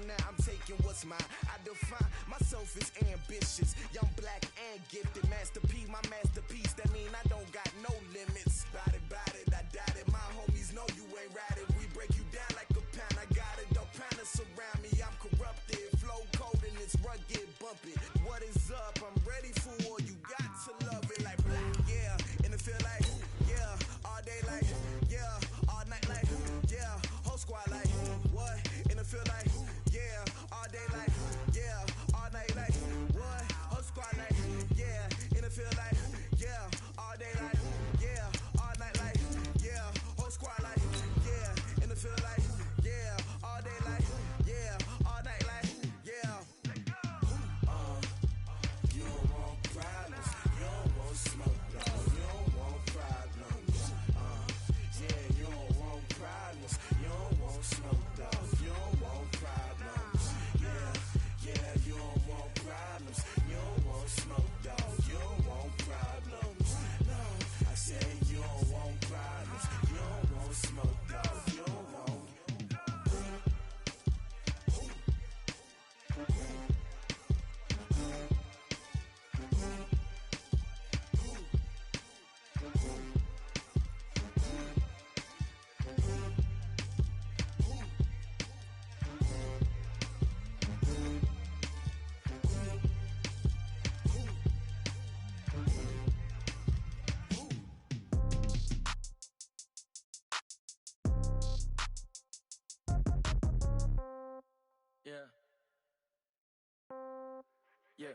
now I'm taking what's mine. I define myself as ambitious, young, black, and gifted. Master P, my masterpiece. That mean I don't got no limits. Bout it, I doubt it. My homies know you ain't ride it. We break you down like a pound. I got it, don't pound us around me. I'm corrupted, flow cold and it's rugged, bump it. What is up? I'm ready for war. You got to love it like yeah, and it feel like yeah, all day like yeah, all night like yeah, whole squad like what? And it feel like yeah, all day like yeah, all night like what? Whole squad like yeah, and it feel like yeah, all day like yeah, all night like yeah, whole squad like yeah, and it feel like yeah, all day like yeah, all night like yeah. You don't want problems, you don't want smoke, dog. You don't want problems. Yeah, you don't want problems, you don't want smoke, dog. You don't want problems. Yeah, you don't want problems, you don't want smoke, dog. You don't want problems. No, I said you don't want problems, you don't want smoke, dog. You don't want. Yeah.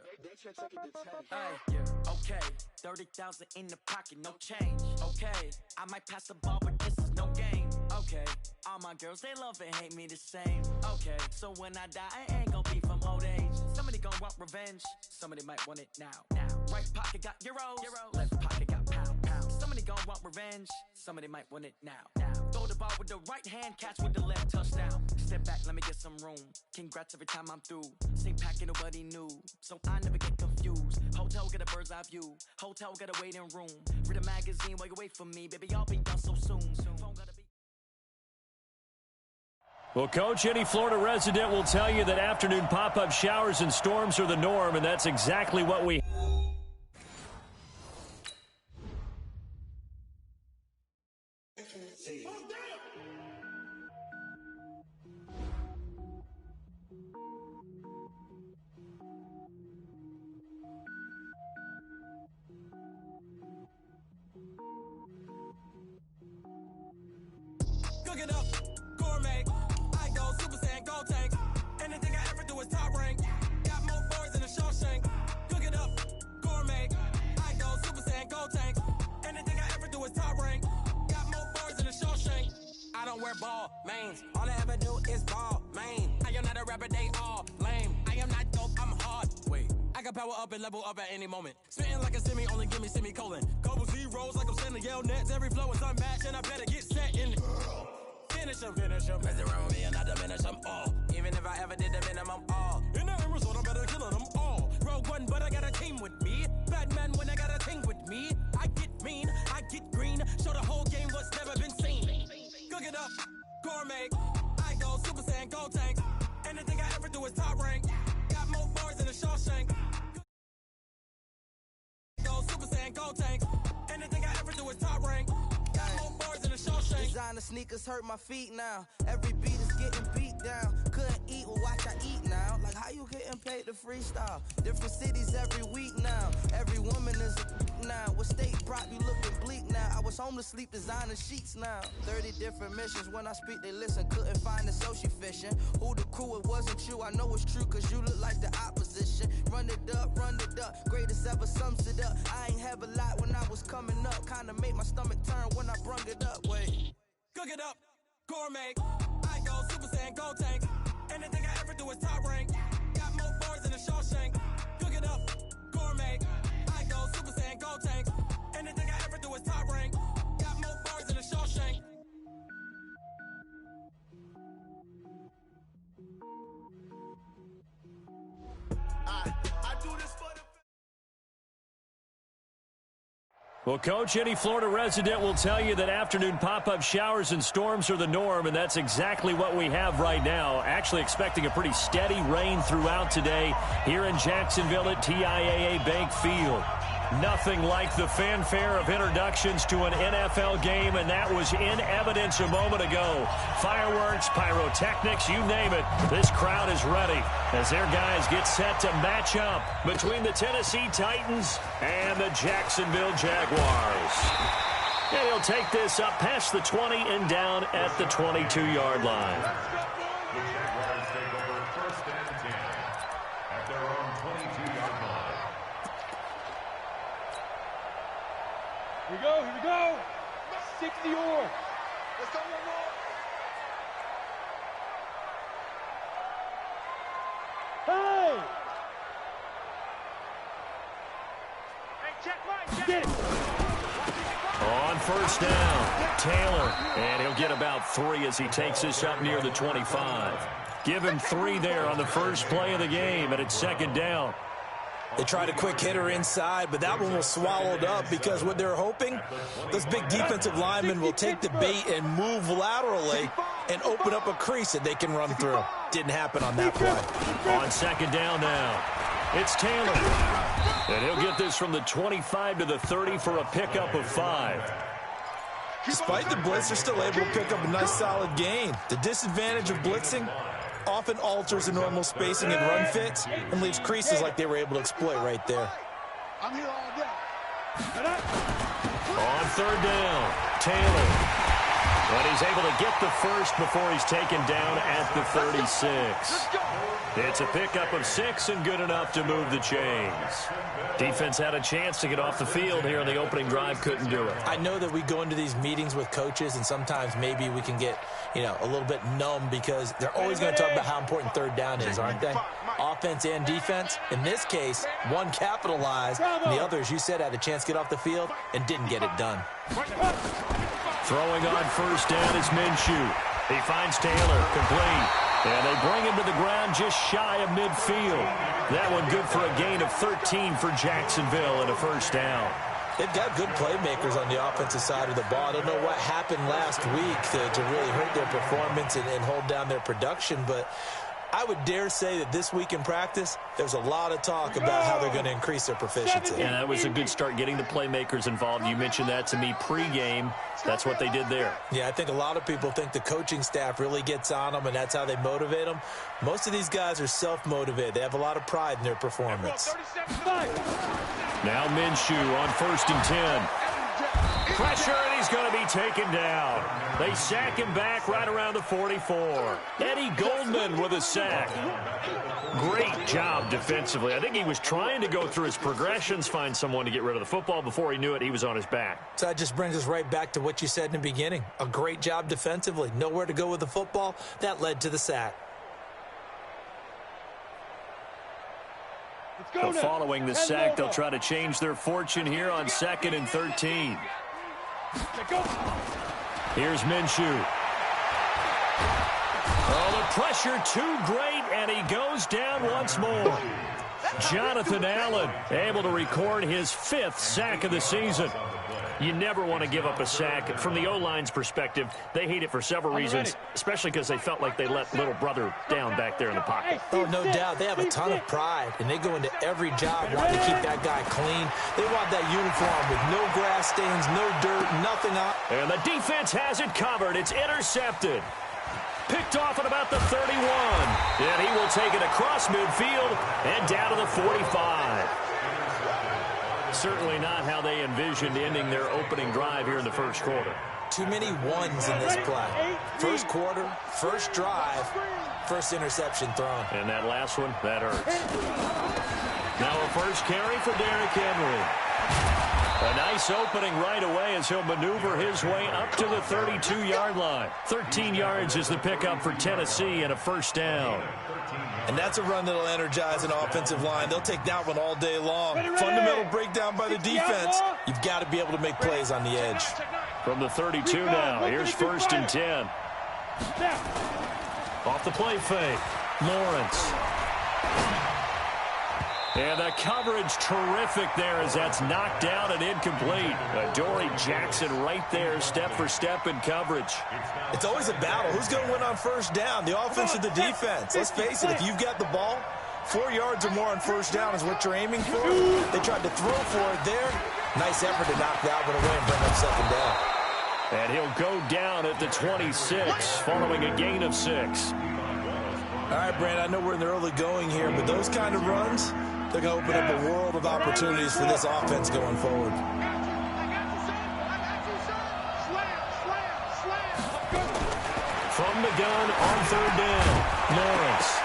Hey, yeah. Okay, 30,000 in the pocket, no change. Okay, I might pass the ball, but this is no game. Okay, all my girls, they love and hate me the same. Okay, so when I die, I ain't gon' be from old age. Somebody gon' want revenge, somebody might want it now. Right pocket got euros, left pocket got pound. Somebody gon' want revenge, somebody might want it now. Throw the ball with the right hand, catch with the left, touchdown. Step back, let me get some room. Congrats every time I'm through. Same packet, nobody knew, so I never get confused. Hotel get a bird's eye view, hotel got a waiting room. Read a magazine while you wait for me, baby, I'll be done so soon. Phone gotta be. Well, Coach, any Florida resident will tell you that afternoon pop-up showers and storms are the norm, and that's exactly what we Cook it up, gourmet. I go Super Saiyan, go tank. Anything I ever do is top rank. Got more boys than a Shawshank. Cook it up, gourmet. I go Super Saiyan, go tank. Anything I ever do is top rank. Got more boys than a Shawshank. I don't wear ball mains. All I ever do is ball main. I am not a rapper, they all lame. I am not dope, I'm hard. Wait, I can power up and level up at any moment. Spitting like a semi, only give me semicolon. Couple zeros like I'm sending yell nets. Every flow is unmatched and I better get set in. Finish him. Mess around with me and I diminish them all. Even if I ever did the minimum, all. In the end result, I'm better killing them all. Rogue One, but I got a team with me. Batman when I got a team with me. I get mean, I get green. Show the whole game what's never been seen. Cook it up, gourmet. I go Super Saiyan, go tank. Anything I ever do is top rank. Got more bars than a Shawshank. Go Super Saiyan, go tank. Anything I ever do is top rank. Got more bars than a Shawshank. Designer sneakers hurt my feet now. Every beat is getting beat down. Couldn't eat, well watch I eat now. Like how you getting paid to freestyle? Different cities every week now. Every woman is a now. What state brought you looking bleak now? I was home to sleep designer sheets now. 30 different missions. When I speak they listen. Couldn't find it so she fishing. Who the crew, it wasn't you. I know it's true cause you look like the opposition. Run it up. Greatest ever sums it up. I ain't have a lot when I was coming up. Kinda made my stomach turn when I brung it up. Wait. Cook it up, gourmet. I go Super Saiyan, go tank. Anything I ever do is top rank. Got more bars than a Shawshank. Cook it up, gourmet. I go Super Saiyan, go tank. Anything I ever do is top rank. Got more bars than a Shawshank. I do this for the Well, Coach, any Florida resident will tell you that afternoon pop-up showers and storms are the norm, and that's exactly what we have right now. Actually expecting a pretty steady rain throughout today here in Jacksonville at TIAA Bank Field. Nothing like the fanfare of introductions to an NFL game, and that was in evidence a moment ago. Fireworks, pyrotechnics, you name it. This crowd is ready as their guys get set to match up between the Tennessee Titans and the Jacksonville Jaguars. And he'll take this up past the 20 and down at the 22-yard line. The Jaguars take over 1st and 10 at their own 22-yard line. Here we go. 60 or. Let's go one more. Hey! Get it. On 1st down, Taylor, and he'll get about 3 as he takes this up near the 25. Give him 3 there on the first play of the game, and it's 2nd down. They tried a quick hitter inside, but that one was swallowed up because what they're hoping, those big defensive linemen will take the bait and move laterally and open up a crease that they can run through. Didn't happen on that play. On 2nd down now, it's Taylor. And he'll get this from the 25 to the 30 for a pickup of 5. Despite the blitz, they're still able to pick up a nice solid gain. The disadvantage of blitzing often alters the normal spacing and run fits and leaves creases like they were able to exploit right there. I'm here all day. On 3rd down, Taylor. But he's able to get the first before he's taken down at the 36. It's a pickup of 6 and good enough to move the chains. Defense had a chance to get off the field here on the opening drive, couldn't do it. I know that we go into these meetings with coaches and sometimes maybe we can get, a little bit numb because they're always going to talk about how important 3rd down is, aren't they? Offense and defense. In this case, one capitalized and the other, as you said, had a chance to get off the field and didn't get it done. Throwing on 1st down is Minshew. He finds Taylor, complete. And they bring him to the ground just shy of midfield. That one good for a gain of 13 for Jacksonville and a 1st down. They've got good playmakers on the offensive side of the ball. I don't know what happened last week to really hurt their performance and hold down their production, but I would dare say that this week in practice, there's a lot of talk about how they're going to increase their proficiency. Yeah, that was a good start, getting the playmakers involved. You mentioned that to me pregame. That's what they did there. Yeah, I think a lot of people think the coaching staff really gets on them, and that's how they motivate them. Most of these guys are self-motivated. They have a lot of pride in their performance. Now Minshew on 1st and 10. Pressure, and he's going to be taken down. They sack him back right around the 44. Eddie Goldman with a sack. Great job defensively. I think he was trying to go through his progressions, find someone to get rid of the football. Before he knew it, he was on his back. So that just brings us right back to what you said in the beginning. A great job defensively. Nowhere to go with the football. That led to the sack. So following the sack, they'll try to change their fortune here on 2nd and 13. Here's Minshew. Oh, the pressure too great, and he goes down once more. Jonathan Allen able to record his 5th sack of the season. You never want to give up a sack. From the O-line's perspective, they hate it for several reasons, especially because they felt like they let little brother down back there in the pocket. Oh, no doubt. They have a ton of pride, and they go into every job wanting to keep that guy clean. They want that uniform with no grass stains, no dirt, nothing on. And the defense has it covered. It's intercepted. Picked off at about the 31. And he will take it across midfield and down to the 45. Certainly not how they envisioned ending their opening drive here in the first quarter. Too many ones in this play. First quarter, first drive, first interception thrown. And that last one, that hurts. Now a first carry for Derrick Henry. A nice opening right away as he'll maneuver his way up to the 32-yard line. 13 yards is the pickup for Tennessee and a 1st down. And that's a run that'll energize an offensive line. They'll take that one all day long. Fundamental breakdown by the defense. You've got to be able to make plays on the edge. From the 32 now, here's 1st and 10. Off the play fake, Lawrence. And the coverage terrific there as that's knocked down and incomplete. Adoree Jackson right there, step for step in coverage. It's always a battle. Who's going to win on first down, the offense or the defense? Let's face it, if you've got the ball, 4 yards or more on first down is what you're aiming for. They tried to throw for it there. Nice effort to knock that one away and bring up second down. And he'll go down at the 26 following a gain of 6. All right, Brandon, I know we're in the early going here, but those kind of runs, they're going to open up a world of opportunities for this offense going forward. From the gun on third down, Lawrence.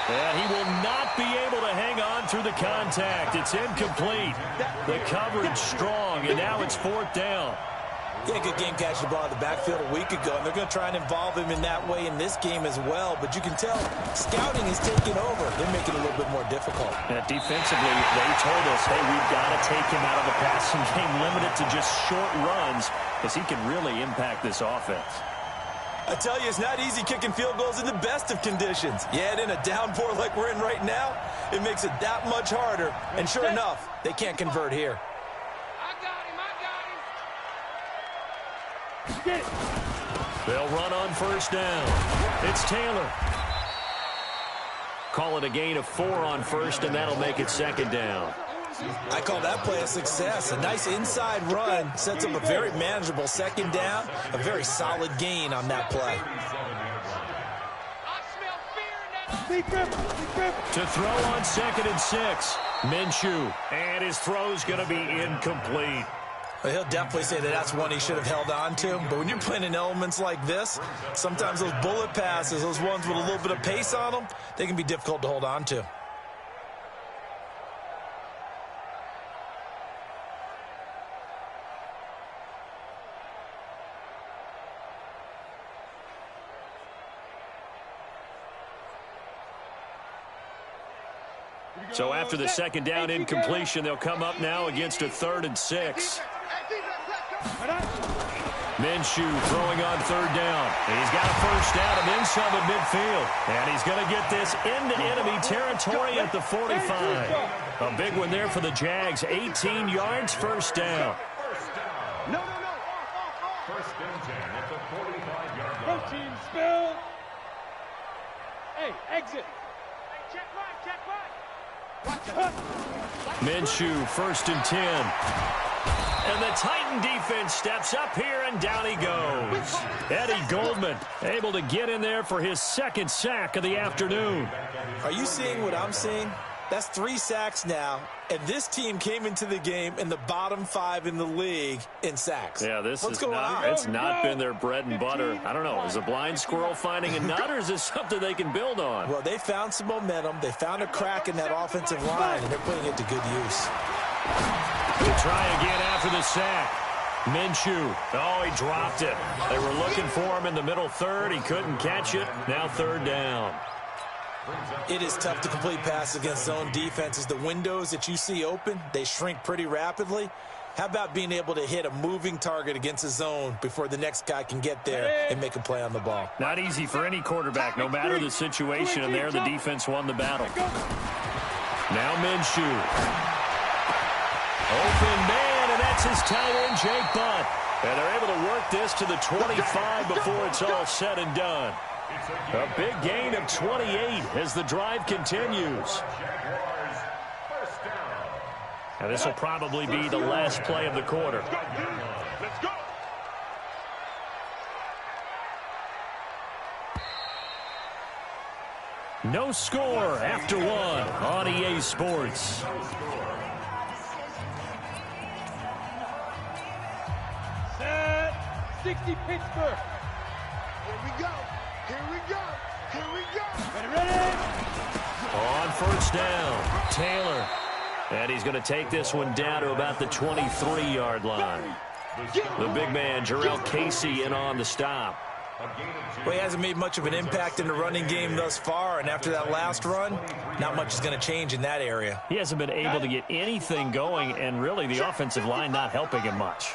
And he will not be able to hang on through the contact. It's incomplete. The coverage strong, and now it's fourth down. Yeah, good game catching the ball in the backfield a week ago, and they're going to try and involve him in that way in this game as well. But you can tell scouting is taking over. They're making it a little bit more difficult. Defensively, they told us, hey, we've got to take him out of the passing game, limit it to just short runs, because he can really impact this offense. I tell you, it's not easy kicking field goals in the best of conditions. Yet in a downpour like we're in right now, it makes it that much harder. And sure enough, they can't convert here. They'll run on first down. It's Taylor. Call it a gain of 4 on first, and that'll make it second down. I call that play a success. A nice inside run sets up a very manageable second down. A very solid gain on that play. To throw on 2nd and 6. Minshew. And his throw's going to be incomplete. Well, he'll definitely say that that's one he should have held on to. But when you're playing in elements like this, sometimes those bullet passes, those ones with a little bit of pace on them, they can be difficult to hold on to. So after the second down incompletion, they'll come up now against a 3rd and 6. Minshew throwing on third down. He's got a first down and then some at midfield. And he's going to get this into enemy territory at the 45. A big one there for the Jags. 18 yards, first down. No. First and 10 at the 45-yard line. Protein spill. Hey, exit. Check right. Minshew, 1st and 10. And the Titan defense steps up here, and down he goes. Eddie Goldman able to get in there for his 2nd sack of the afternoon. Are you seeing what I'm seeing? That's 3 sacks now, and this team came into the game in the bottom 5 in the league in sacks. Yeah, What's going on? It's not been their bread and butter. I don't know. Is a blind squirrel finding a nut, or is this something they can build on? Well, they found some momentum. They found a crack in that offensive line, and they're putting it to good use. They try again after the sack. Minshew. Oh, he dropped it. They were looking for him in the middle 3rd. He couldn't catch it. Now 3rd down. It is tough to complete passes against zone defenses. The windows that you see open, they shrink pretty rapidly. How about being able to hit a moving target against a zone before the next guy can get there and make a play on the ball? Not easy for any quarterback, no matter the situation, and there the defense won the battle. Now Minshew. Open man, and that's his tight end, Jake Butt. And they're able to work this to the 25 before it's all said and done. A big gain of 28 as the drive continues. Now this will probably be the last play of the quarter. Let's go. No score after 1 on EA Sports. Set. 60 Pittsburgh. Here we go. Ready. On first down, Taylor. And he's going to take this one down to about the 23-yard line. The big man, Jarrell Casey, in on the stop. Well, he hasn't made much of an impact in the running game thus far, and after that last run, not much is going to change in that area. He hasn't been able to get anything going, and really the offensive line not helping him much.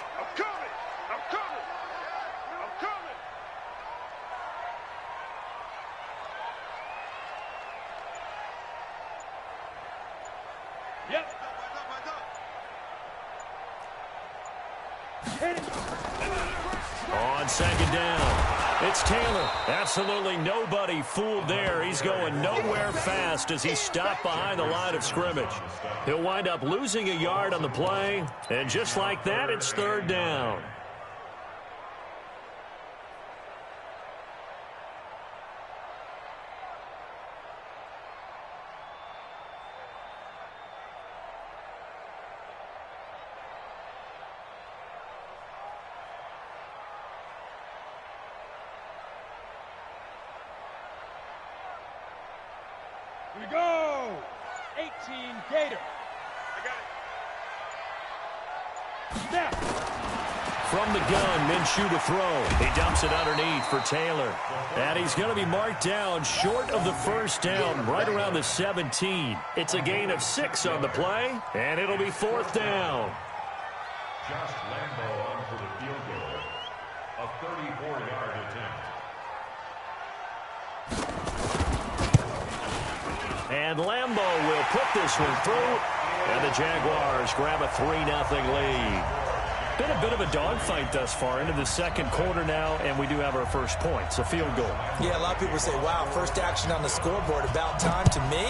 On second down, it's Taylor. Absolutely nobody fooled there. He's going nowhere fast as he stopped behind the line of scrimmage. He'll wind up losing a yard on the play, and just like that, it's third down. Here we go. 18 Gator. I got it. Snap. From the gun, Minshew to throw. He dumps it underneath for Taylor. And he's going to be marked down short of the first down, right around the 17. It's a gain of 6 on the play, and it'll be fourth down. Josh Lambo on for the field goal. A 34-yard attempt. And Lambo will put this one through, and the Jaguars grab a 3-0 lead. Been a bit of a dogfight thus far into the second quarter now, and we do have our first points, a field goal. Yeah, a lot of people say, wow, first action on the scoreboard, about time. To me,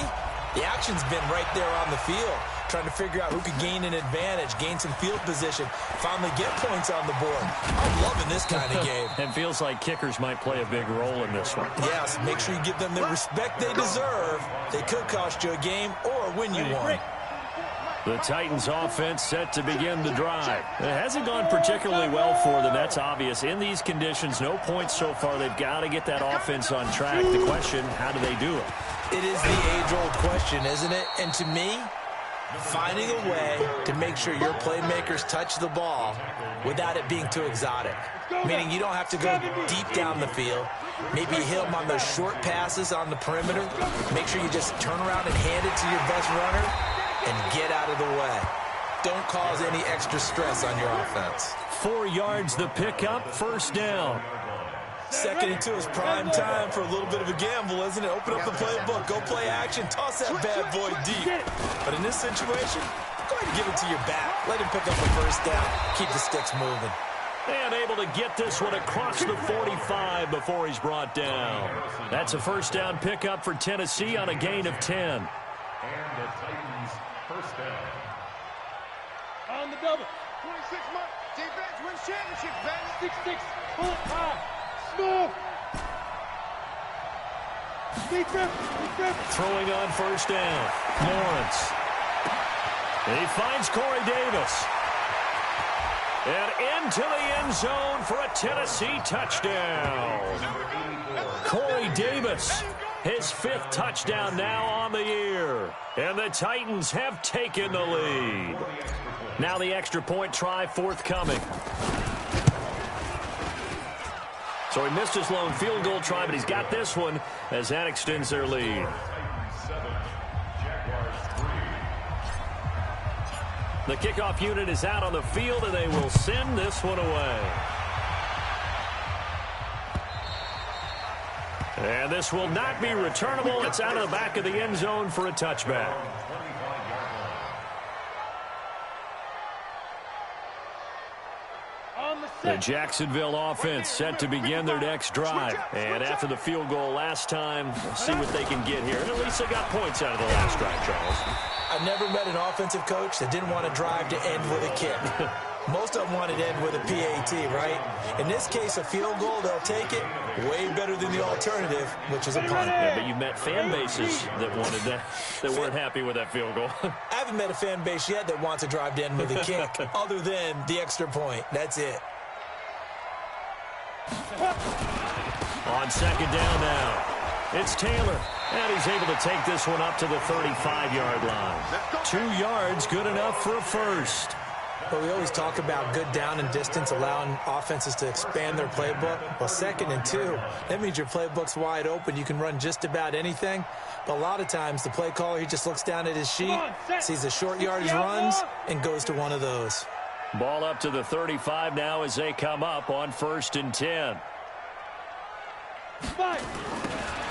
the action's been right there on the field, trying to figure out who could gain an advantage, gain some field position, finally get points on the board. I'm loving this kind of game. And feels like kickers might play a big role in this one. Yes, make sure you give them the respect they deserve. They could cost you a game or win you one. The Titans offense set to begin the drive. It hasn't gone particularly well for them. That's obvious. In these conditions, no points so far. They've got to get that offense on track. The question, how do they do it? It is the age-old question, isn't it? And to me, finding a way to make sure your playmakers touch the ball without it being too exotic. Meaning you don't have to go deep down the field. Maybe you hit them on those short passes on the perimeter. Make sure you just turn around and hand it to your best runner and get out of the way. Don't cause any extra stress on your offense. 4 yards the pickup, first down. Second and 2 is prime time for a little bit of a gamble, isn't it? Open up the playbook, go play action, toss that bad boy deep. But in this situation, go ahead and give it to your back. Let him pick up a first down. Keep the sticks moving. And able to get this one across the 45 before he's brought down. That's a first down pickup for Tennessee on a gain of 10. And the Titans first down. On the double. 26 months. Defense wins championship, baby. 6-6. Pull it high. Smooth. Defense. Throwing on first down. Lawrence. And he finds Corey Davis. And into the end zone for a Tennessee touchdown. Corey Davis, his 5th touchdown now on the year. And the Titans have taken the lead. Now the extra point try forthcoming. So he missed his lone field goal try, but he's got this one as that extends their lead. The kickoff unit is out on the field, and they will send this one away. And this will not be returnable. It's out of the back of the end zone for a touchback. The Jacksonville offense set to begin their next drive. And after the field goal last time, we'll see what they can get here. And at least they got points out of the last drive, Charles. I've never met an offensive coach that didn't want to drive to end with a kick. Most of them wanted to end with a PAT, right? In this case, a field goal, they'll take it. Way better than the alternative, which is a punt. Yeah, but you met fan bases that wanted that, that weren't happy with that field goal. I haven't met a fan base yet that wants to drive to end with a kick, other than the extra point. That's it. On second down now, it's Taylor. And he's able to take this one up to the 35-yard line. 2 yards, good enough for a first. Well, we always talk about good down and distance, allowing offenses to expand their playbook. Well, 2nd and 2, that means your playbook's wide open. You can run just about anything. But a lot of times, the play caller, he just looks down at his sheet, sees the short yardage runs, and goes to one of those. Ball up to the 35 now as they come up on 1st and 10.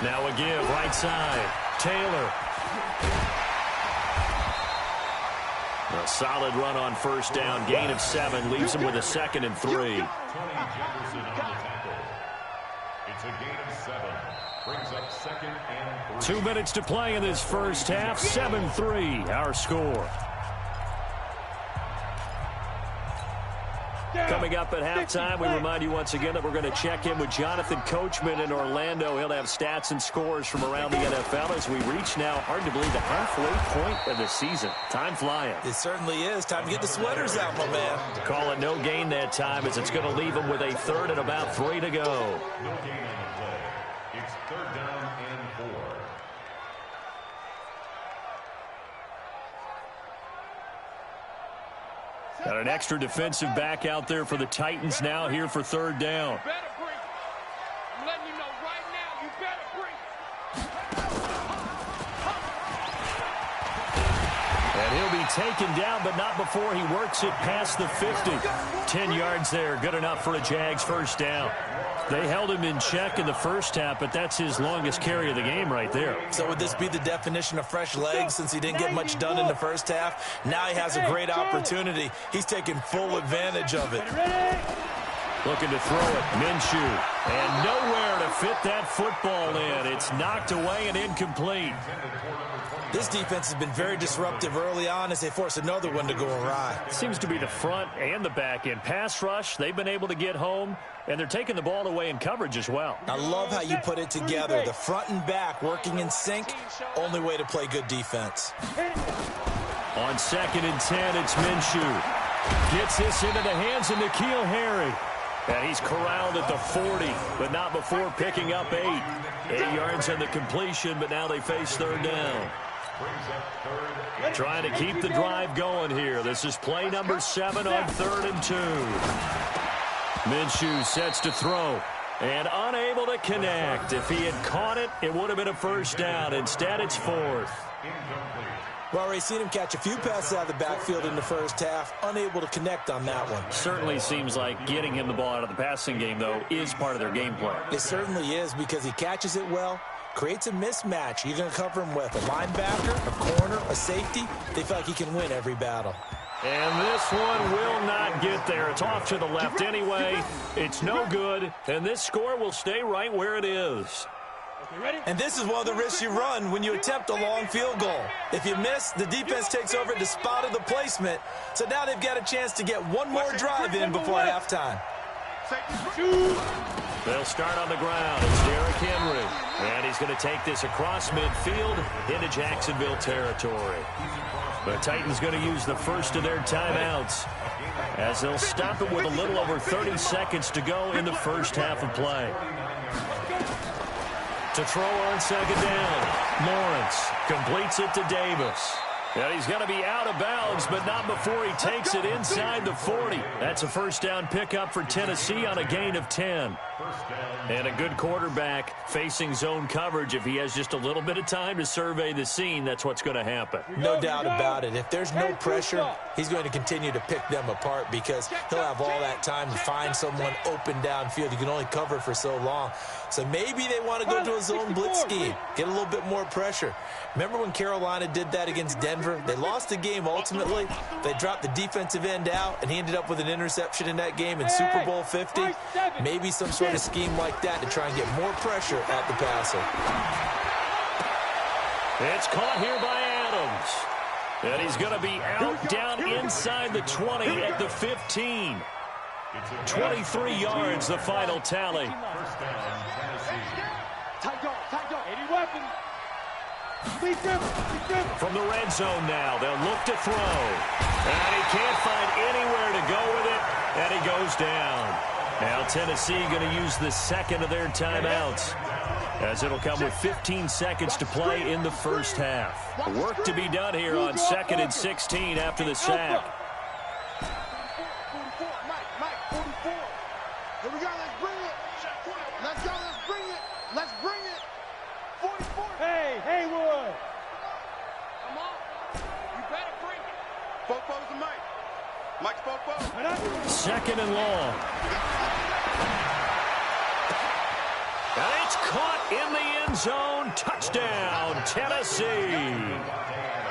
Now a give, right side. Taylor. A solid run on first down. Gain of 7 leaves him with a 2nd and 3. Tony Jefferson on the tackle. It's a gain of 7. Brings up 2nd and 3. 2 minutes to play in this first half. 7-3 our score. Coming up at halftime, we remind you once again that we're going to check in with Jonathan Coachman in Orlando. He'll have stats and scores from around the NFL as we reach now, hard to believe, the halfway point of the season. Time flying. It certainly is. Time to get the sweaters out, my man. Call it no gain that time as it's going to leave him with a 3rd and about 3 to go. No gain on the play. It's 3rd down and 4. Got an extra defensive back out there for the Titans now here for 3rd down. You better bring it. I'm letting you know right now, you better bring it. And he'll be taken down, but not before he works it past the 50. 10 yards there, good enough for a Jags first down. They held him in check in the first half, but that's his longest carry of the game right there. So would this be the definition of fresh legs since he didn't get much done in the first half? Now he has a great opportunity. He's taking full advantage of it. Looking to throw it, Minshew. And nowhere to fit that football in. It's knocked away and incomplete. This defense has been very disruptive early on as they force another one to go awry. Seems to be the front and the back end. Pass rush, they've been able to get home, and they're taking the ball away in coverage as well. I love how you put it together. The front and back working in sync, only way to play good defense. On 2nd and 10, it's Minshew. Gets this into the hands of N'Keal Harry. And he's corralled at the 40, but not before picking up 8. 8 yards on the completion, but now they face 3rd down. Trying to keep the drive going here. This is play number 7 on 3rd and 2. Minshew sets to throw and unable to connect. If he had caught it, it would have been a first down. Instead, it's 4th. Well, we've seen him catch a few passes out of the backfield in the first half, unable to connect on that one. Certainly seems like getting him the ball out of the passing game, though, is part of their game plan. It certainly is because he catches it well, creates a mismatch. You're going to cover him with a linebacker, a corner, a safety. They feel like he can win every battle. And this one will not get there. It's off to the left anyway. It's no good, and this score will stay right where it is. And this is one of the risks you run when you attempt a long field goal. If you miss, the defense takes over the spot of the placement. So now they've got a chance to get one more drive in before halftime. They'll start on the ground. It's Derrick Henry. And he's going to take this across midfield into Jacksonville territory. The Titans going to use the first of their timeouts as they'll stop it with a little over 30 seconds to go in the first half of play. To throw on 2nd down. Lawrence completes it to Davis. And he's going to be out of bounds, but not before he takes it inside the 40. That's a first down pickup for Tennessee on a gain of 10. And a good quarterback facing zone coverage. If he has just a little bit of time to survey the scene, that's what's going to happen. No doubt about it. If there's no pressure, he's going to continue to pick them apart because he'll have all that time to find someone open downfield. You can only cover for so long. So maybe they want to go to a zone blitz scheme, get a little bit more pressure. Remember when Carolina did that against Denver? They lost the game ultimately. They dropped the defensive end out, and he ended up with an interception in that game in Super Bowl 50. Maybe some sort of scheme like that to try and get more pressure at the passer. It's caught here by Adams. And he's going to be out down inside the 20 at the 15. 23 yards, the final tally. From the red zone now, they'll look to throw. And he can't find anywhere to go with it, and he goes down. Now Tennessee going to use the second of their timeouts, as it'll come with 15 seconds to play in the first half. Work to be done here on 2nd and 16 after the sack. Here we go, let's bring it. Let's go, let's bring it. Let's bring it. 44. Hey, Haywood. Come on. You better bring it. Fofo's the mic. Mike's Fofo. 2nd and long. And it's caught in the end zone. Touchdown, Tennessee.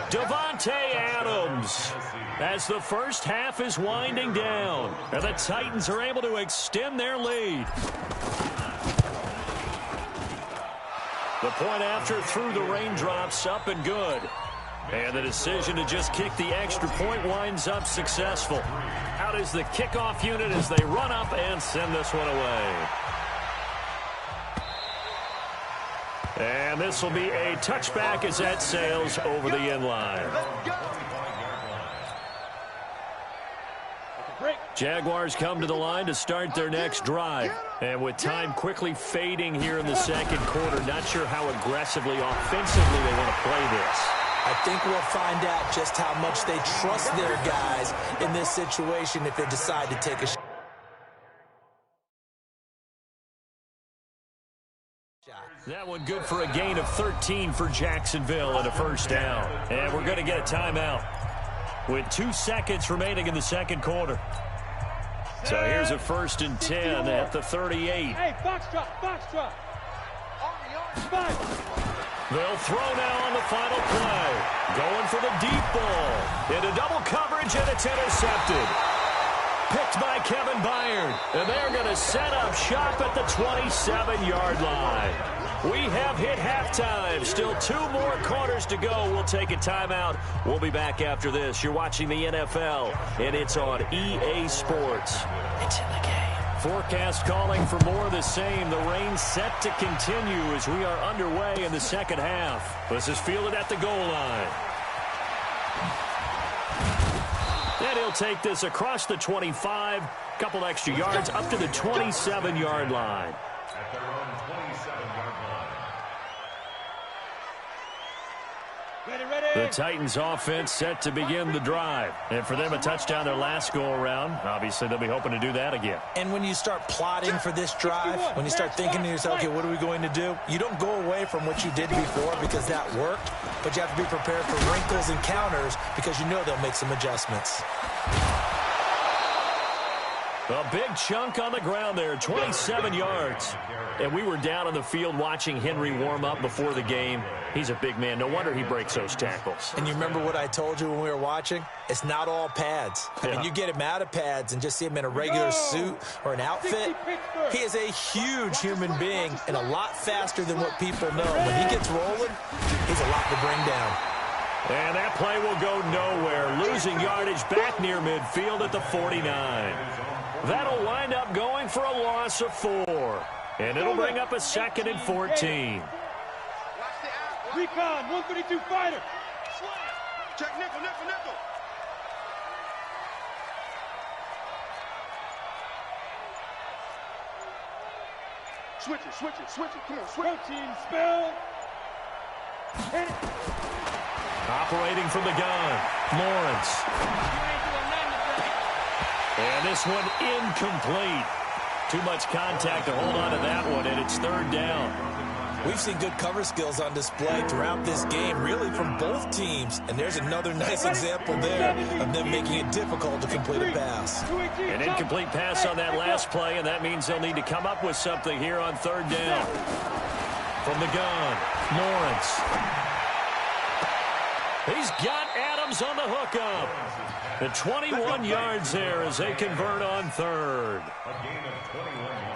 Davante Adams, as the first half is winding down, and the Titans are able to extend their lead. The point after through the raindrops, up and good. And the decision to just kick the extra point winds up successful. Out is the kickoff unit as they run up and send this one away. And this will be a touchback as that sails over the end line. Jaguars come to the line to start their next drive. And with time quickly fading here in the second quarter, not sure how aggressively, offensively they want to play this. I think we'll find out just how much they trust their guys in this situation if they decide to take a shot. That one good for a gain of 13 for Jacksonville and a first down. And we're going to get a timeout with 2 seconds remaining in the second quarter. So here's a 1st and 10 at the 38. Hey, box drop. They'll throw now on the final play. Going for the deep ball. Into double coverage, and it's intercepted. Picked by Kevin Byard. And they're going to set up shop at the 27-yard line. We have hit halftime. Still 2 more quarters to go. We'll take a timeout. We'll be back after this. You're watching the NFL, and it's on EA Sports. It's in the game. Forecast calling for more of the same. The rain set to continue as we are underway in the second half. This is fielded at the goal line. And he'll take this across the 25. Couple extra yards up to the 27-yard line. At their own 27-yard line. The Titans offense set to begin the drive. And for them, a touchdown their last go-around. Obviously, they'll be hoping to do that again. And when you start plotting for this drive, when you start thinking to yourself, okay, what are we going to do? You don't go away from what you did before because that worked, but you have to be prepared for wrinkles and counters because you know they'll make some adjustments. A big chunk on the ground there, 27 yards. And we were down on the field watching Henry warm up before the game. He's a big man. No wonder he breaks those tackles. And you remember what I told you when we were watching? It's not all pads. I mean, you get him out of pads and just see him in a regular suit or an outfit. He is a huge human being and a lot faster than what people know. When he gets rolling, he's a lot to bring down. And that play will go nowhere. Losing yardage back near midfield at the 49. That'll wind up going for a loss of 4. And it'll bring up a 2nd and 14. Recon, 132 fighter. Check nickel. Switch it. Come on, switch it. Protein spill. Hit it. Operating from the gun, Lawrence. And this one incomplete. Too much contact to hold on to that one, and it's 3rd down. We've seen good cover skills on display throughout this game, really from both teams. And there's another nice example there of them making it difficult to complete a pass. An incomplete pass on that last play, and that means they'll need to come up with something here on 3rd down. From the gun, Lawrence. He's got Adams on the hookup. The 21 yards there as they convert on 3rd.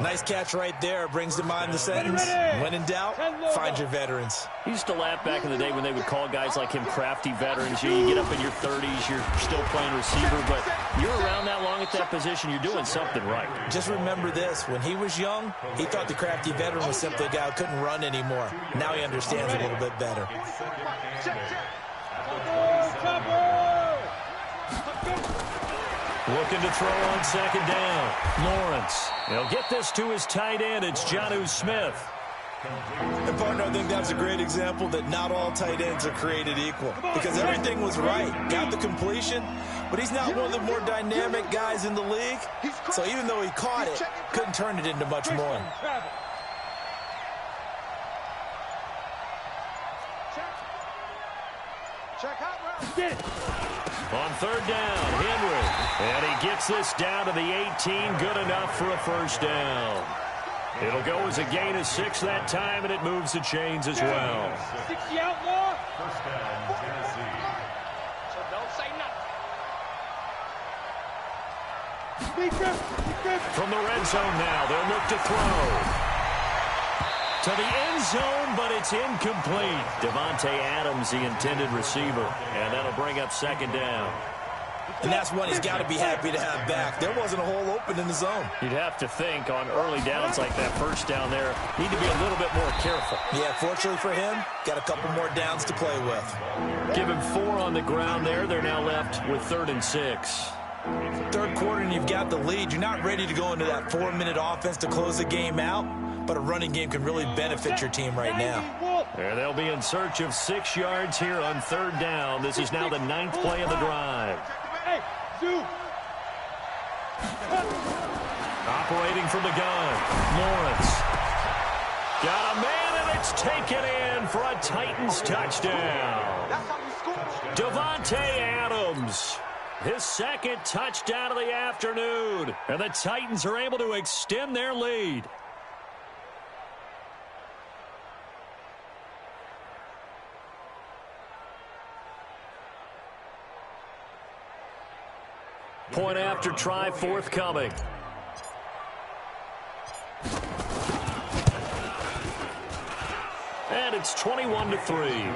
Nice catch right there. Brings to mind the sentence, when in doubt, find your veterans. He used to laugh back in the day when they would call guys like him crafty veterans. You get up in your 30s, you're still playing receiver, but you're around that long at that position, you're doing something right. Just remember this. When he was young, he thought the crafty veteran was simply a guy who couldn't run anymore. Now he understands a little bit better. Looking to throw on 2nd down. Lawrence. He'll get this to his tight end. It's Jonnu Smith. And partner, I think that's a great example that not all tight ends are created equal. Because everything was right. Got the completion, but he's not one of the more dynamic guys in the league. So even though he caught it, couldn't turn it into much more. On 3rd down, Henry. And he gets this down to the 18. Good enough for a 1st down. It'll go as a gain of 6 that time, and it moves the chains as well. 60 outlaw. First down, Tennessee. So don't say nothing. From the red zone now, they'll look to throw. To the end zone, but it's incomplete. Devontae Adams, the intended receiver, and that'll bring up second down. And that's one he's got to be happy to have back. There wasn't a hole open in the zone. You'd have to think on early downs like that first down there, need to be a little bit more careful. Yeah, fortunately for him, got a couple more downs to play with. Give him 4 on the ground there. They're now left with 3rd and 6. Third quarter and you've got the lead. You're not ready to go into that 4-minute offense to close the game out, but a running game can really benefit your team right now. There they'll be in search of 6 yards here on 3rd down. This is now the 9th play of the drive. Operating from the gun, Lawrence. Got a man, and it's taken in for a Titans touchdown. Devontae Adams, his 2nd touchdown of the afternoon. And the Titans are able to extend their lead. Point after try forthcoming. And it's 21-3.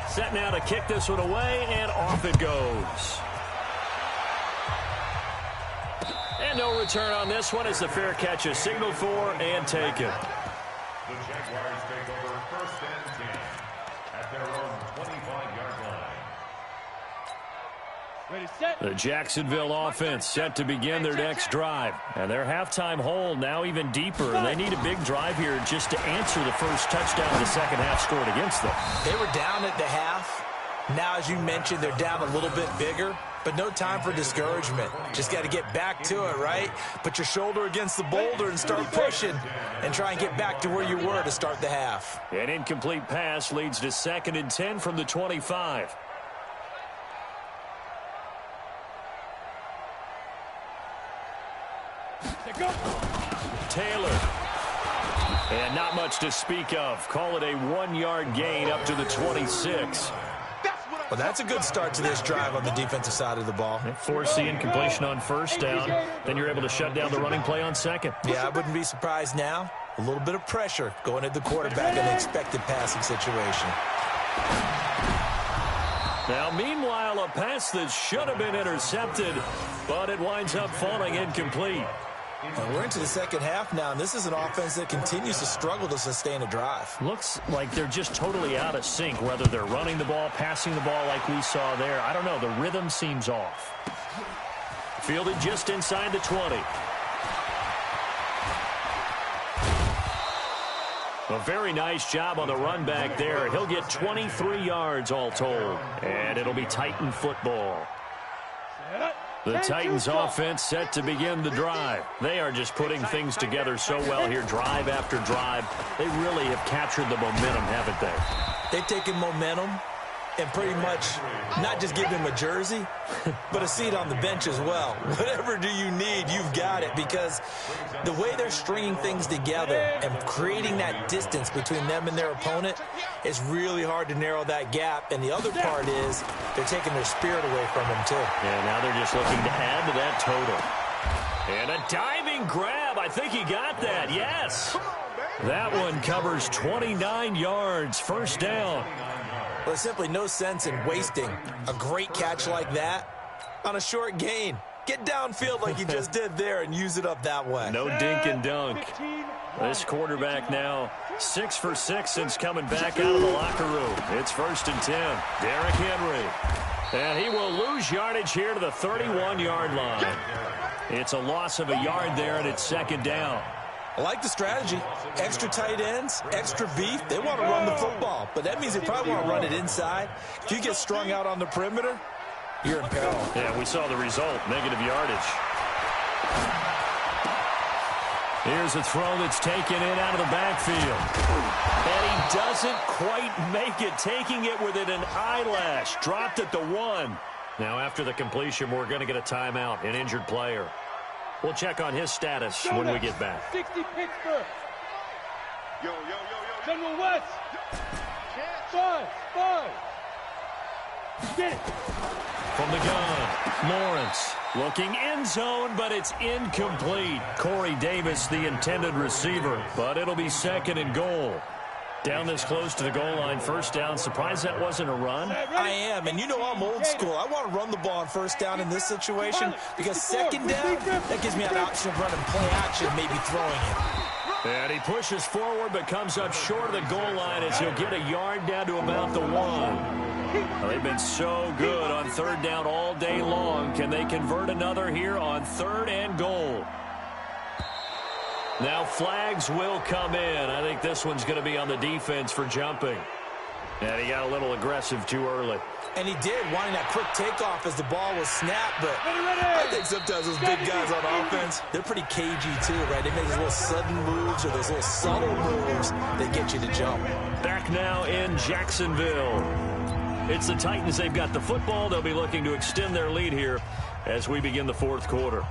Set now to kick this one away, and off it goes. And no return on this one as the fair catch is signaled for and taken. The Jaguars take over 1st and 10 at their own 25-yard line. Ready, set. The Jacksonville offense set to begin their next drive. And their halftime hole now even deeper. And they need a big drive here just to answer the first touchdown the second half scored against them. They were down at the half. Now, as you mentioned, they're down a little bit bigger, but no time for discouragement. Just got to get back to it, right? Put your shoulder against the boulder and start pushing and try and get back to where you were to start the half. An incomplete pass leads to 2nd and 10 from the 25. Taylor. And not much to speak of. Call it a 1-yard gain up to the 26. Well, that's a good start to this drive on the defensive side of the ball. Force the incompletion on 1st down. Then you're able to shut down the running play on 2nd. Yeah, I wouldn't be surprised now. A little bit of pressure going at the quarterback in the expected passing situation. Now, meanwhile, a pass that should have been intercepted, but it winds up falling incomplete. And we're into the second half now, and this is an offense that continues to struggle to sustain a drive. Looks like they're just totally out of sync, whether they're running the ball, passing the ball like we saw there. I don't know. The rhythm seems off. Fielded just inside the 20. A very nice job on the run back there. He'll get 23 yards all told, and it'll be Titan football. The Titans offense set to begin the drive. They are just putting things together so well here, drive after drive. They really have captured the momentum, haven't they? They've taken momentum and pretty much not just give him a jersey, but a seat on the bench as well. Whatever do you need, you've got it, because the way they're stringing things together and creating that distance between them and their opponent, it's really hard to narrow that gap. And the other part is they're taking their spirit away from them, too. Yeah, now they're just looking to add to that total. And a diving grab. I think he got that. Yes. That one covers 29 yards. 1st down. Well, there's simply no sense in wasting a great catch like that on a short gain. Get downfield like you just did there and use it up that way. No dink and dunk. This quarterback now 6 for 6 since coming back out of the locker room. It's 1st and 10. Derrick Henry. And he will lose yardage here to the 31-yard line. It's a loss of a yard there, and it's 2nd down. I like the strategy. Extra tight ends, extra beef. They want to run the football, but that means they probably want to run it inside. If you get strung out on the perimeter, you're in peril. Yeah, we saw the result, negative yardage. Here's a throw that's taken in out of the backfield. And he doesn't quite make it, taking it within an eyelash. Dropped at the 1. Now, after the completion, we're going to get a timeout, an injured player. We'll check on his status when we get back. 60 Pittsburgh. General West. 5. Get it. From the gun, Lawrence looking end zone, but it's incomplete. Corey Davis, the intended receiver, but it'll be 2nd and goal. Down this close to the goal line, first down. Surprised that wasn't a run? I am, and you know I'm old school. I want to run the ball on first down in this situation because 2nd down, that gives me an option of running play action, maybe throwing it. And he pushes forward but comes up short of the goal line as he'll get a yard down to about the 1. Well, they've been so good on 3rd down all day long. Can they convert another here on 3rd and goal? Now flags will come in. I think this one's going to be on the defense for jumping. And he got a little aggressive too early. And he did, wanting that quick takeoff as the ball was snapped. But I think sometimes those big guys on offense, they're pretty cagey too, right? They make those little sudden moves or those little subtle moves that get you to jump. Back now in Jacksonville. It's the Titans. They've got the football. They'll be looking to extend their lead here as we begin the 4th quarter.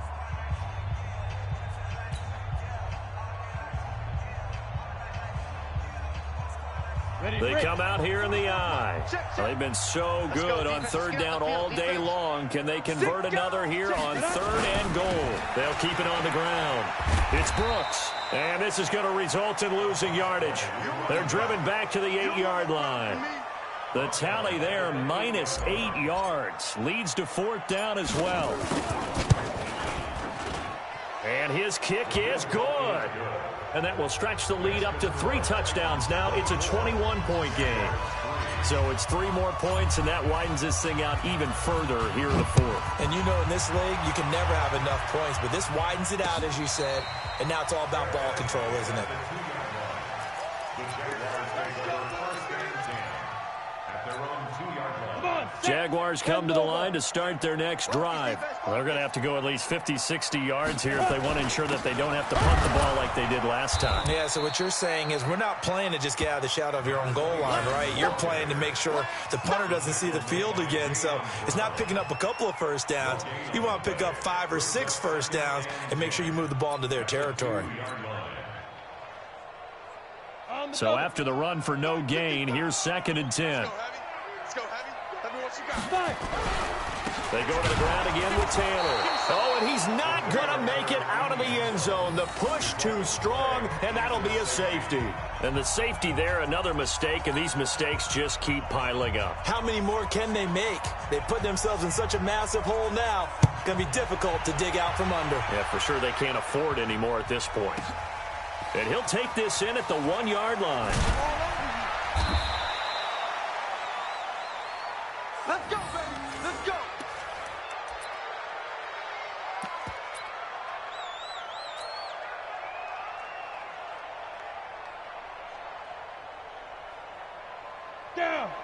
They come out here in the eye. They've been so good on 3rd down all day long. Can they convert another here on 3rd and goal? They'll keep it on the ground. It's Brooks. And this is going to result in losing yardage. They're driven back to the 8-yard line. The tally there, minus 8 yards. Leads to 4th down as well. And his kick is good. And that will stretch the lead up to 3 touchdowns. Now it's a 21-point game. So it's 3 more points, and that widens this thing out even further here in the 4th. And you know in this league, you can never have enough points. But this widens it out, as you said. And now it's all about ball control, isn't it? Jaguars come to the line to start their next drive. Well, they're going to have to go at least 50, 60 yards here if they want to ensure that they don't have to punt the ball like they did last time. Yeah, so what you're saying is we're not playing to just get out of the shadow of your own goal line, right? You're playing to make sure the punter doesn't see the field again. So it's not picking up a couple of first downs. You want to pick up 5 or 6 first downs and make sure you move the ball into their territory. So after the run for no gain, here's 2nd and 10. They go to the ground again with Taylor. Oh, and he's not going to make it out of the end zone. The push too strong, and that'll be a safety. And the safety there, another mistake, and these mistakes just keep piling up. How many more can they make? They put themselves in such a massive hole now. It's going to be difficult to dig out from under. Yeah, for sure they can't afford any more at this point. And he'll take this in at the 1-yard line. Let's go, baby. Let's go.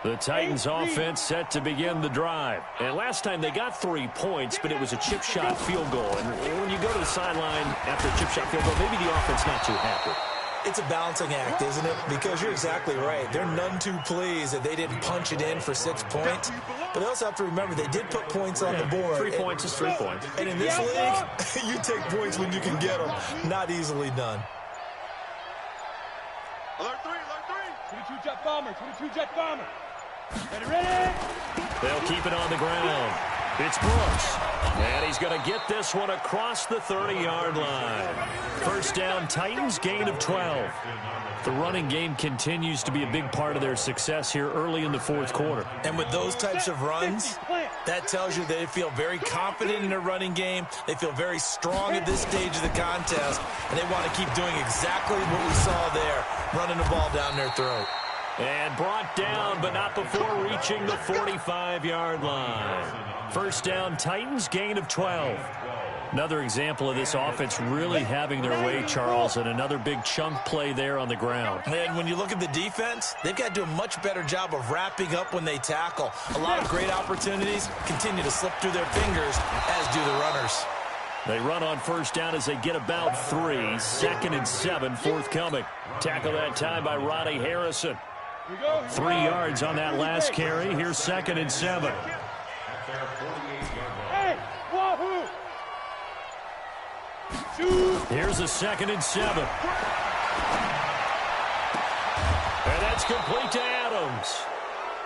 The Titans offense set to begin the drive. And last time they got 3 points, but it was a chip shot field goal. And when you go to the sideline after a chip shot field goal, maybe the offense not too happy. It's a balancing act, isn't it? Because you're exactly right. They're none too pleased that they didn't punch it in for 6 points. But they also have to remember they did put points on the board. 3 points is 3 points. And in this league, you take points when you can get them. Not easily done. Alert 3. 22 jet bomber. 22 jet bomber. Ready. They'll keep it on the ground. It's Brooks. And he's going to get this one across the 30-yard line. First down, Titans, gain of 12. The running game continues to be a big part of their success here early in the 4th quarter. And with those types of runs, that tells you they feel very confident in their running game. They feel very strong at this stage of the contest. And they want to keep doing exactly what we saw there, running the ball down their throat. And brought down, but not before reaching the 45-yard line. First down, Titans, gain of 12. Another example of this offense really having their way, Charles, and another big chunk play there on the ground. And when you look at the defense, they've got to do a much better job of wrapping up when they tackle. A lot of great opportunities continue to slip through their fingers, as do the runners. They run on first down as they get about 3. 2nd and 7 forthcoming. Tackle that time by Ronnie Harrison. 3 yards on that last carry. Here's 2nd and 7. Hey, wahoo! Here's a 2nd and 7. And that's complete to Adams.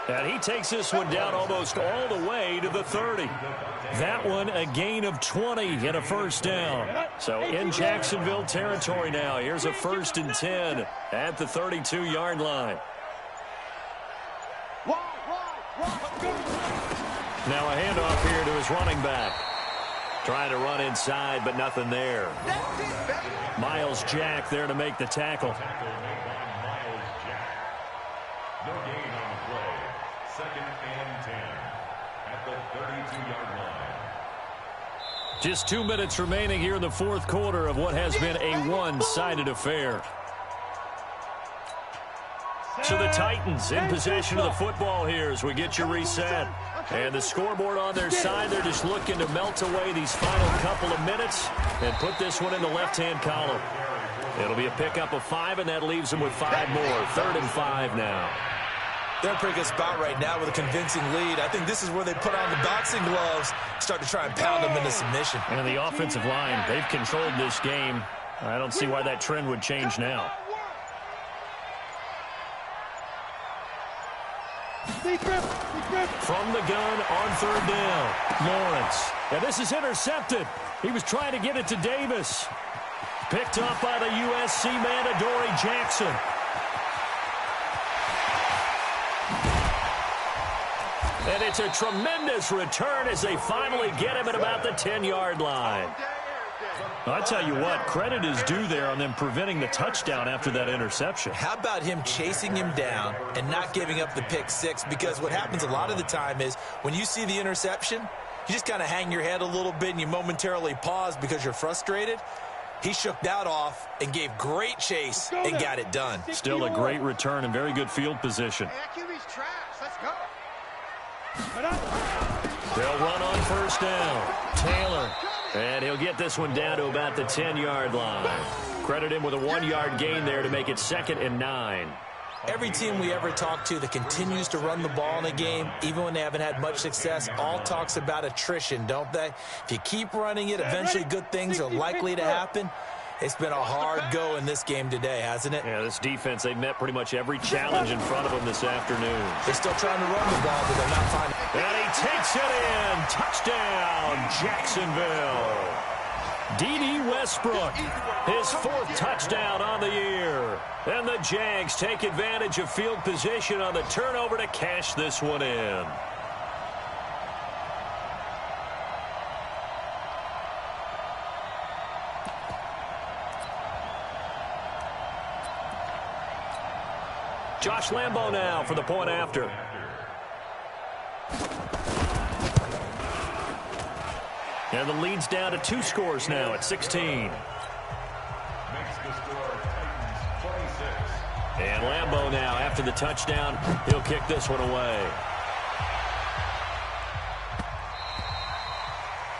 And he takes this one down almost all the way to the 30. That one a gain of 20 and a first down. So in Jacksonville territory now. Here's a 1st and 10 at the 32-yard line. Now a handoff here to his running back. Trying to run inside, but nothing there. Miles Jack there to make the tackle. No gain on the play. 2nd and 10 at the 32-yard line. Just 2 minutes remaining here in the fourth quarter of what has been a one-sided affair. So the Titans in possession of the football here as we get you reset. And the scoreboard on their side, they're just looking to melt away these final couple of minutes and put this one in the left-hand column. It'll be a pickup of 5, and that leaves them with 5 more. 3rd and 5 now. They're in a pretty good spot right now with a convincing lead. I think this is where they put on the boxing gloves, start to try and pound them into submission. And the offensive line, they've controlled this game. I don't see why that trend would change now. From the gun on 3rd down, Lawrence. And this is intercepted. He was trying to get it to Davis. Picked up by the USC man, Adoree Jackson. And it's a tremendous return as they finally get him at about the 10-yard line. I'll tell you what, credit is due there on them preventing the touchdown after that interception. How about him chasing him down and not giving up the pick 6? Because what happens a lot of the time is when you see the interception, you just kind of hang your head a little bit and you momentarily pause because you're frustrated. He shook that off and gave great chase and got it done. Still a great return and very good field position. They'll run on first down. Taylor. And he'll get this one down to about the 10-yard line. Credit him with a 1-yard gain there to make it 2nd and 9. Every team we ever talk to that continues to run the ball in a game, even when they haven't had much success, all talks about attrition, don't they? If you keep running it, eventually good things are likely to happen. It's been a hard go in this game today, hasn't it? Yeah, this defense, they've met pretty much every challenge in front of them this afternoon. They're still trying to run the ball, but they're not finding it. And he takes it in. Touchdown, Jacksonville. D.D. Westbrook, his 4th touchdown on the year. And the Jags take advantage of field position on the turnover to cash this one in. Josh Lambo now for the point after. And the lead's down to 2 scores now at 16. Makes the score Titans 26. And Lambo now after the touchdown, he'll kick this one away.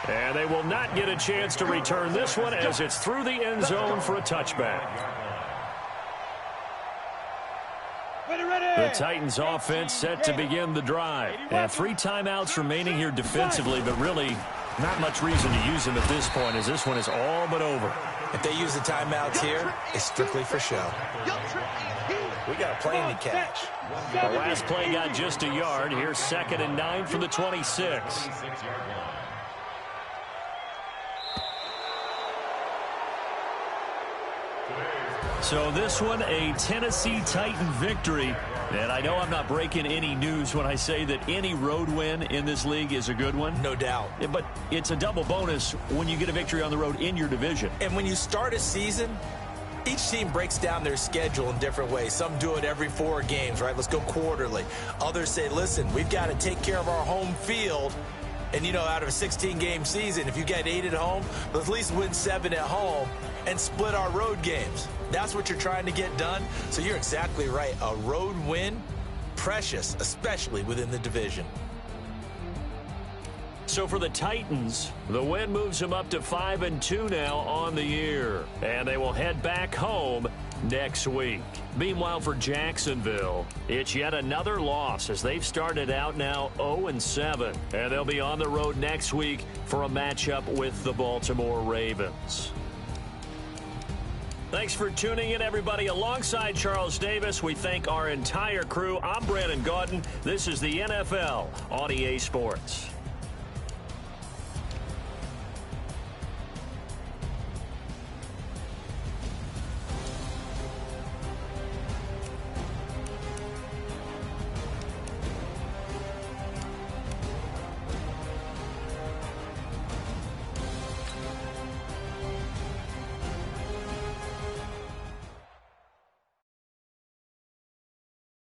And they will not get a chance to return this one as it's through the end zone for a touchback. The Titans offense set to begin the drive. And 3 timeouts remaining here defensively, but really not much reason to use them at this point as this one is all but over. If they use the timeouts here, it's strictly for show. We got a plane to catch. The last play got just a yard. Here's 2nd and 9 from the 26. So this one, a Tennessee Titan victory. And I know I'm not breaking any news when I say that any road win in this league is a good one. No doubt. But it's a double bonus when you get a victory on the road in your division. And when you start a season, each team breaks down their schedule in different ways. Some do it every 4 games, right? Let's go quarterly. Others say, listen, we've got to take care of our home field. And, you know, out of a 16-game season, if you get 8 at home, let's at least win 7 at home and split our road games. That's what you're trying to get done. So you're exactly right. A road win, precious, especially within the division. So for the Titans, the win moves them up to 5-2 now on the year. And they will head back home next week. Meanwhile, for Jacksonville, it's yet another loss as they've started out now 0-7. And they'll be on the road next week for a matchup with the Baltimore Ravens. Thanks for tuning in, everybody. Alongside Charles Davis, we thank our entire crew. I'm Brandon Gaudin. This is the NFL on EA Sports.